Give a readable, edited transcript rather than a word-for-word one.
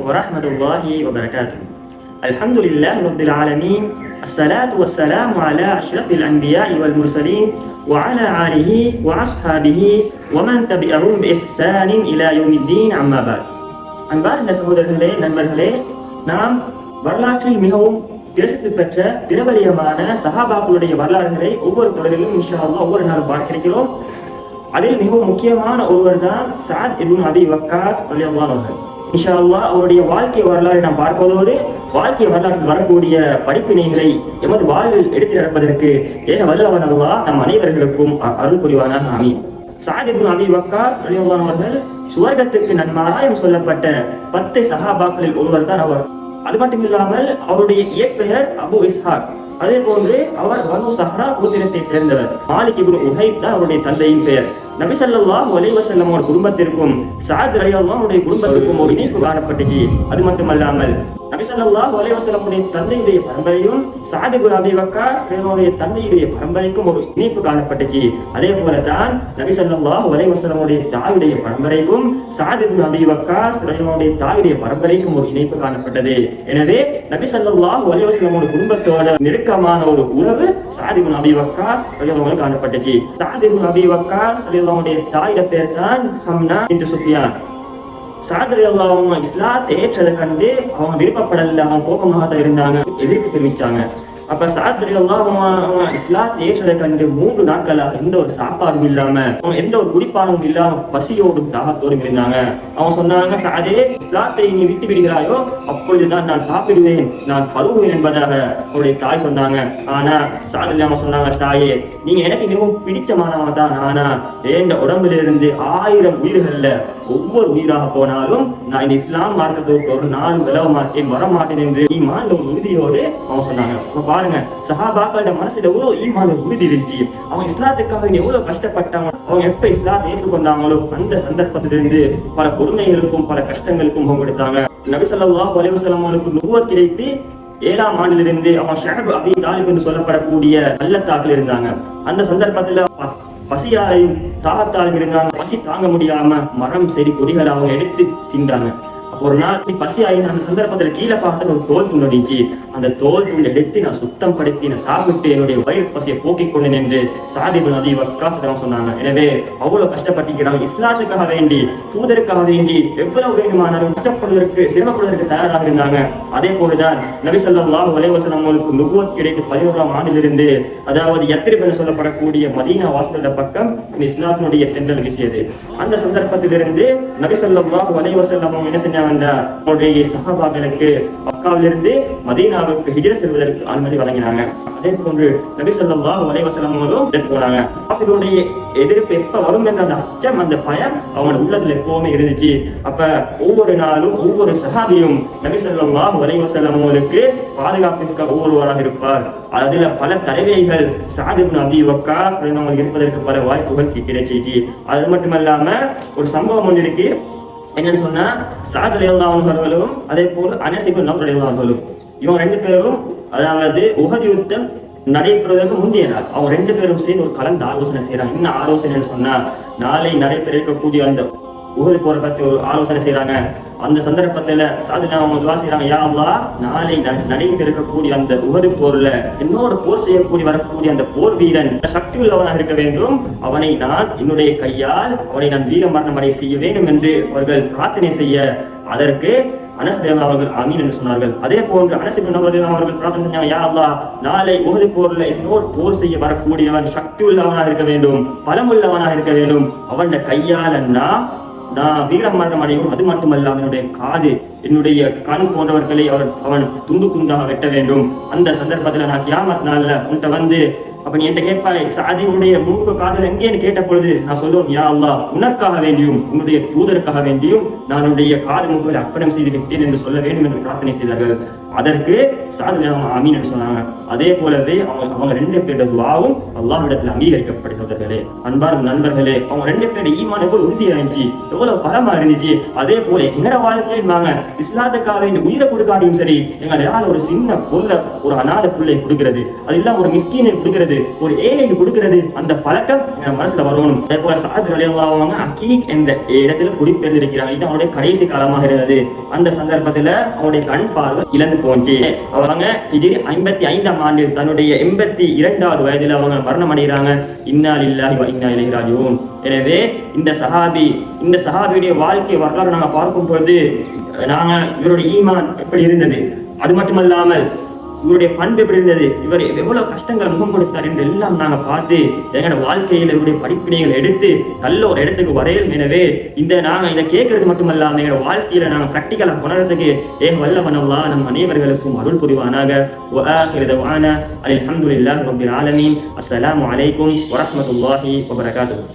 ورحمة الله وبركاته. الحمد لله رب العالمين، الصلاة والسلام على أشرف الأنبياء والمرسلين وعلى آله وأصحابه ومن تبعهم بإحسان إلى يوم الدين. أما بعد. அன்பார்ந்த சகோதரர்களே, நண்பர்களே, நாம் வரலாற்றில் மிகவும் பிரசித்தி பெற்ற பிரபலியமான சஹாபாக்களுடைய வரலாறுகளை ஒவ்வொரு தொடரிலும் இன்ஷா அல்லாஹ் ஒவ்வொரு நாளும் பார்க்க இருக்கிறோம். அதில் மிகவும் முக்கியமான ஒருவர் தான் சஅத் இப்னு அபி வக்காஸ் ரலியல்லாஹு அன்ஹு. இன்ஷா அல்லாஹ் அவருடைய வாழ்க்கை வரலாறு நாம் பார்ப்பதோடு வாழ்க்கை வரலாற்றில் வரக்கூடிய படிப்பினைகளை எமது வாழ்வில் எடுத்து நடப்பதற்கு ஏக வல்லவன் அல்லாஹ் நம் அனைவர்களுக்கும் அருள் புரிவானாக. ஆமீன். சஅத் இப்னு அபி வக்காஸ் ரலியல்லாஹு அன்ஹு அவர்கள் சுவர்க்கத்துக்கு நன்மாராயம் சொல்லப்பட்ட 10 சஹாபாக்களில் ஒருவர் தான் அவர். அது மட்டும் இல்லாமல் அவருடைய இயற்பெயர் அபு இஸ்ஹாக். அதே போன்று அவர் பனு ஸஹ்ரா கோத்திரத்தை சேர்ந்தவர். மாலிக் இப்னு உஹைப் தான் அவருடைய தந்தையின் பெயர். நபி ஸல்லல்லாஹு அலைஹி வஸல்லம் அவருடைய குடும்பத்திற்கும் சஅத் ரலியல்லாஹு அன்ஹுடைய குடும்பத்திற்கும் ஒரு இணைப்பு காணப்பட்டுச்சு. அது மட்டுமல்லாமல் நபி ஸல்லல்லாஹு அலைஹி வஸல்லம் உடைய தந்தையுடைய பரம்பரையும் சஅத் இப்னு அபி வக்காஸ் ரலியல்லாஹு தந்தையுடைய பரம்பரைக்கும் ஒரு இணைப்பு காணப்பட்டுச்சு. அதே போலதான் நபி ஸல்லல்லாஹு அலைஹி வஸல்லம் உடைய தாயுடைய பரம்பரைக்கும் சஅத் இப்னு அபி வக்காஸ் ரலியல்லாஹு தாயுடைய பரம்பரைக்கும் ஒரு இணைப்பு காணப்பட்டது. எனவே நபி ஸல்லல்லாஹு அலைஹி வஸல்லம் உடைய குடும்பத்தோட நெருக்கமான ஒரு உறவு சஅத் இப்னு அபி வக்காஸ் ரலியல்லாஹு காணப்பட்டுச்சு. சஅத் இப்னு அபி வக்காஸ் ரலியல்லாஹு தாயுடைய பேர் தான் ஹம்னா பின்த் சுஃபியான். சஅத் ரலியல்லாஹு அன்ஹு இஸ்லாத்தை ஏற்றதை கண்டு அவங்க விருப்பப்படல, அவங்க கோபமாக தான் இருந்தாங்க, எதிர்ப்பு தெரிவிச்சாங்க. அப்ப சஅத் ரலியல்லாஹு அன்ஹு இஸ்லாத்தை ஏற்றதை கண்டு 3 நாட்களாக எந்த ஒரு சாப்பாடும் இல்லாம, எந்த ஒரு குடிப்பானமும் இல்லாம பசியோடும் தாகத்தோடும் இருந்தாங்க. அவங்க சொன்னாங்க, சஅதே, இஸ்லாத்தை நீ விட்டு விடுகிறாயோ அப்பொழுதுதான் நான் சாப்பிடுவேன், நான் பருகுவேன் என்பதாக அவருடைய தாய் சொன்னாங்க. ஆனா சஅத் ரலியல்லாஹு சொன்னாங்க, தாயே, நீங்க எனக்கு மிகவும் பிடிச்சமானவங்க தான், ஆனா என் உடம்பிலிருந்து 1000 உயிர்கள்ல ஒவ்வொரு உயிராக போனாலும் நான் இந்த இஸ்லாம் மார்க்கத்தோடு ஒரு நாள் விலக மாட்டேன், வரமாட்டேன் என்று ஈமான் ஒரு உறுதியோடு அவங்க சொன்னாங்க. பாருங்க, சஹாபாக்களோட மனசுல எவ்வளவு ஈமான் உறுதி இருந்துச்சு. அவங்க இஸ்லாத்துக்காக எவ்வளவு கஷ்டப்பட்டாங்க. அவங்க எப்ப இஸ்லாத்தை ஏற்றுக்கொண்டாங்களோ அந்த சந்தர்ப்பத்திலிருந்து பல கொடுமைகளுக்கும் பல கஷ்டங்களுக்கும் முகம் கொடுத்தாங்க. நபி ஸல்லல்லாஹு அலைஹி வஸல்லம் அவர்களுக்கு நுபுவத் கிடைத்து 7ஆம் ஆண்டிலிருந்து அவங்க ஷஅப் அபி தாலிப் என்று சொல்லப்படக்கூடிய பள்ளத்தாக்கில் இருந்தாங்க. அந்த சந்தர்ப்பத்துல பசியாரையும் தாகத்தாலும் இருந்தாங்க. பசி தாங்க முடியாம மரம் செடி கொடிகளை அவங்க எடுத்து தின்றாங்க. ஒரு நாள் பசி ஆகின அந்த சந்தர்ப்பத்தில் கீழே பார்த்து ஒரு தோல் துண்டு இருந்துச்சு. அந்த தோல் துண்டு எடுத்து நான் சுத்தம் படுத்தி நான் சாப்பிட்டு என்னுடைய வயிறு பசியை போக்கிக் கொண்டேன் என்று சஅத் இப்னு அபி வக்காஸ் சொன்னாங்க. எனவே அவ்வளவு கஷ்டப்பட்டிருக்கிறாங்க. இஸ்லாத்துக்காக வேண்டி, தூதருக்காக வேண்டி எவ்வளவு வேண்டுமானாலும் கஷ்டப்படுவதற்கு சிரமப்படுவதற்கு தயாராக இருந்தாங்க. அதே போலதான் நபி ஸல்லல்லாஹு அலைஹி வஸல்லம் அவர்களுக்கு நுபுவத் கிடைத்து 11ஆம் ஆண்டிலிருந்து, அதாவது யத்ரிப் என்று சொல்லப்படக்கூடிய மதீனா வாசலுடைய பக்கம் இந்த இஸ்லாத்தினுடைய தென்றல் வீசியது. அந்த சந்தர்ப்பத்திலிருந்து நபி ஸல்லல்லாஹு அலைஹி வஸல்லம் என்ன செஞ்சாங்க, அவருடைய சஹாபாக்களுக்கு மக்காவிலிருந்து மதீனாவுக்கு ஹிஜ்ரத் செல்வதற்கு அனுமதி வழங்கினாங்க. அதே போன்று நபி ஸல்லல்லாஹு அலைஹி வஸல்லம் அவர்களும் போனாங்க. அவர்களுடைய எதிர்ப்பு எப்ப வரும் என்ற அந்த அச்சம், அந்த பயம் அவங்க உள்ளத்துல எப்பவுமே இருந்துச்சு. அப்ப ஒவ்வொரு நாளும் ஒவ்வொரு சஹாபியும் நபி ஸல்லல்லாஹு அலைஹி வஸல்லம் அவர்களுக்கு பாதுகாப்பிற்கு ஒவ்வொருவராக இருப்பார். அதுல பல தலைவைகள் சஅத் இப்னு அபி வக்காஸ் இருப்பதற்கு பல வாய்ப்புகள் கிடைச்சிச்சு. அது மட்டுமல்லாம ஒரு சம்பவம் ஒன்று இருக்கு. என்னன்னு சொன்னா, சஅத் ரலியல்லாஹு அன்ஹு அவர்களும் அதே போல அனஸ் இப்னு நவ்ஃபல் ரலியல்லாஹு அன்ஹு இவங்க 2 பேரும், அதாவது உஹத் யுத்தம் நடைபெறுவதற்கு முந்தைய நாள் அவங்க 2 பேரும் சேர்ந்து ஒரு கலந்து ஆலோசனை செய்யறாங்க. என்ன ஆலோசனைன்னு சொன்னா, நாளை நடைபெற இருக்கக்கூடிய அந்த உஹது போரை பத்தி ஒரு ஆலோசனை செய்யறாங்க. அந்த சந்தர்ப்பத்துல சாதினா அவங்க துஆ செய்யறாங்க, யா அல்லாஹ், நாளை நடைபெற இருக்கக்கூடிய அந்த உஹது போர்ல என்னோட போர் செய்யக்கூடிய வரக்கூடிய அந்த போர் வீரன் சக்தி உள்ளவனாக இருக்க வேண்டும். அவனை நான் என்னுடைய கையால் அவனை நான் வீர மரணம் அடைய செய்ய வேண்டும் என்று அவர்கள் பிரார்த்தனை செய்ய, அதற்கு அனஸ் ரலியல்லாஹு அவர்கள் ஆமீன் என்று சொன்னார்கள். அதே போன்று அனஸ் இப்னு நவ்ஃபல் அவர்கள் பிரார்த்தனை செஞ்சாங்க, யா அல்லாஹ், நாளை உஹது போர்ல என்னோடு போர் செய்ய வரக்கூடியவன் சக்தி உள்ளவனாக இருக்க வேண்டும், பலமுள்ளவனாக இருக்க வேண்டும். அவன் கையால் நான் வீரம் மரணம் அடையும். அது மட்டுமல்ல, அவனுடைய காது, என்னுடைய கண் போன்றவர்களை அவன் துண்டு துண்டாக வெட்ட வேண்டும். அந்த சந்தர்ப்பத்துல நான் கியாமத் நாள்ல உன்கிட்ட வந்து, அப்ப நீ என்கிட்ட கேட்பாய், சஅதியுடைய மூக்கு காதல் எங்கேன்னு கேட்ட பொழுது நான் சொல்லுவோம், யா அல்லாஹ், உனக்காக வேண்டியும் உன்னுடைய தூதருக்காக வேண்டியும் நான் உன்னுடைய காது மூக்குகளை அர்ப்பணம் செய்து விட்டேன் என்று சொல்ல வேண்டும் என்று பிரார்த்தனை செய்தார்கள். அதற்கு சாது ஆமீன் சொன்னாங்க. அதே போலவே அவங்க 2 பேருடைய துஆவும் அல்லாஹ்விடத்தில் அங்கீகரிக்கப்பட்ட சகோதரர்களே, அன்பார்ந்த நண்பர்களே, அவங்க 2 பேருடைய ஈமான் எவ்வளவு உறுதியா இருந்துச்சு, எவ்வளவு பலமா இருந்துச்சு. அதே போல எங்கட வாழ்க்கையில் நாங்க இஸ்லாத்துக்காக உயிரை கொடுக்காட்டியும் சரி, எங்களால ஒரு சின்ன பொருளை, ஒரு அநாத பிள்ளை கொடுக்கிறது, அது இல்லாம ஒரு மிஸ்கீனை கொடுக்கிறது, ஒரு ஏழைக்கு கொடுக்கிறது, அந்த பழக்கம் எங்க மனசுல வரணும். அதே போல சாது ரலியல்லாஹு அன்ஹு அகீக் என்ற இடத்துல குடிபெயர்ந்திருக்கிறாங்க. இது அவனுடைய கடைசி காலமாக இருந்தது. அந்த சந்தர்ப்பத்துல அவனுடைய கண் பார்வை இழந்து போச்சு. அவங்க ஹிஜ்ரி 55ஆம் ஆண்டில் தன்னுடைய 82வது வயதில் அவங்க மரணம் அடைகிறாங்க. இன்னா லில்லாஹி வ இன்னா இலைஹி ராஜிஊன். எனவே இந்த சஹாபியுடைய வாழ்க்கை வரலாறு நாங்க பார்க்கும் பொழுது நாங்க இவருடைய ஈமான் எப்படி இருந்தது, அது மட்டுமல்லாமல் இவருடைய பண்பு எப்படி இருந்தது, இவர் எவ்வளவு கஷ்டங்களை முகம் கொடுத்தார் என்று எல்லாம் நாங்க பார்த்து எங்களோட வாழ்க்கையில இவருடைய படிப்பினைகளை எடுத்து நல்ல ஒரு இடத்துக்கு வரையும். எனவே நாங்க இதை கேட்கறது மட்டுமல்லாம எங்களோட வாழ்க்கையில நாங்க பிராக்டிகலா கொணர்றதுக்கு வல்லவன் அல்லாஹ் நம் அனைவர்களுக்கும் அருள் புரிவானாக. வஆகிரு தஅவானா அல்ஹம்துலில்லாஹி ரப்பில் ஆலமீன். அஸ்ஸலாமு அலைக்கும் வரஹ்மத்துல்லாஹி வபரகாத்துஹு.